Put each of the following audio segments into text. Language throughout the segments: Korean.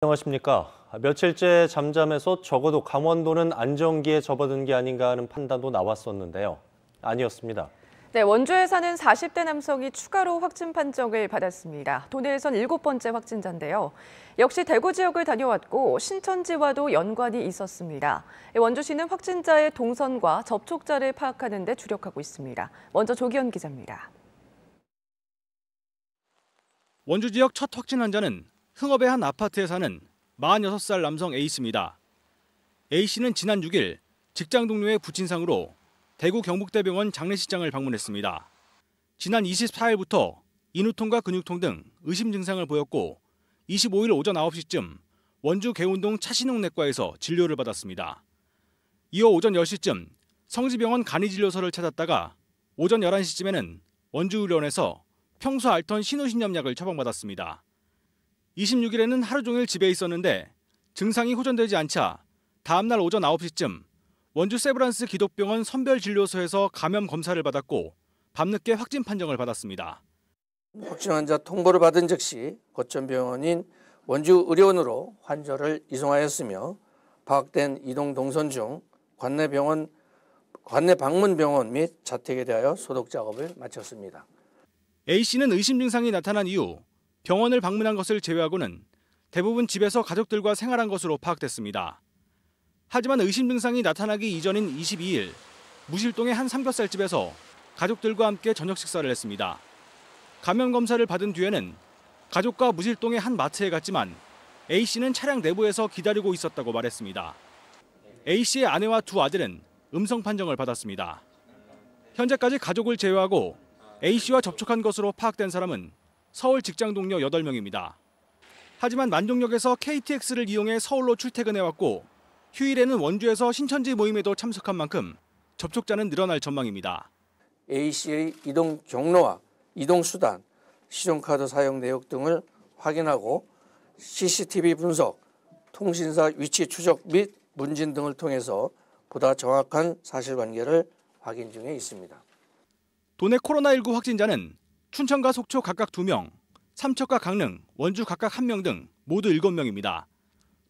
안녕하십니까. 며칠째 잠잠해서 적어도 강원도는 안정기에 접어든 게 아닌가 하는 판단도 나왔었는데요. 아니었습니다. 네, 원주에 사는 40대 남성이 추가로 확진 판정을 받았습니다. 도내에선 7번째 확진자인데요. 역시 대구 지역을 다녀왔고 신천지와도 연관이 있었습니다. 원주시는 확진자의 동선과 접촉자를 파악하는 데 주력하고 있습니다. 먼저 조기현 기자입니다. 원주 지역 첫 확진 환자는 흥업의 한 아파트에 사는 46살 남성 A씨입니다. A씨는 지난 6일 직장 동료의 부친상으로 대구 경북대병원 장례식장을 방문했습니다. 지난 24일부터 인후통과 근육통 등 의심 증상을 보였고 25일 오전 9시쯤 원주 개운동 차신홍내과에서 진료를 받았습니다. 이어 오전 10시쯤 성지병원 간이진료소를 찾았다가 오전 11시쯤에는 원주의료원에서 평소 앓던 신우신염약을 처방받았습니다. 26일에는 하루 종일 집에 있었는데 증상이 호전되지 않자 다음날 오전 9시쯤 원주 세브란스 기독병원 선별진료소에서 감염 검사를 받았고 밤늦게 확진 판정을 받았습니다. 확진 환자 통보를 받은 즉시 거점병원인 원주의료원으로 환자를 이송하였으며 파악된 이동 동선 중 관내 방문병원 및 자택에 대하여 소독 작업을 마쳤습니다. A씨는 의심 증상이 나타난 이후 병원을 방문한 것을 제외하고는 대부분 집에서 가족들과 생활한 것으로 파악됐습니다. 하지만 의심 증상이 나타나기 이전인 22일 무실동의 한 삼겹살집에서 가족들과 함께 저녁 식사를 했습니다. 감염 검사를 받은 뒤에는 가족과 무실동의 한 마트에 갔지만 A씨는 차량 내부에서 기다리고 있었다고 말했습니다. A씨의 아내와 두 아들은 음성 판정을 받았습니다. 현재까지 가족을 제외하고 A씨와 접촉한 것으로 파악된 사람은 서울 직장 동료 8명입니다. 하지만 만종역에서 KTX를 이용해 서울로 출퇴근해왔고 휴일에는 원주에서 신천지 모임에도 참석한 만큼 접촉자는 늘어날 전망입니다. A씨의 이동 경로와 이동 수단, 신용카드 사용 내역 등을 확인하고 CCTV 분석, 통신사 위치 추적 및 문진 등을 통해서 보다 정확한 사실관계를 확인 중에 있습니다. 도내 코로나19 확진자는 춘천과 속초 각각 2명, 삼척과 강릉, 원주 각각 1명 등 모두 7명입니다.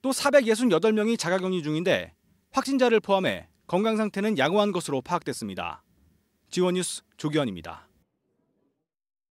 또 468명이 자가격리 중인데 확진자를 포함해 건강 상태는 양호한 것으로 파악됐습니다. 지원뉴스 조기현입니다.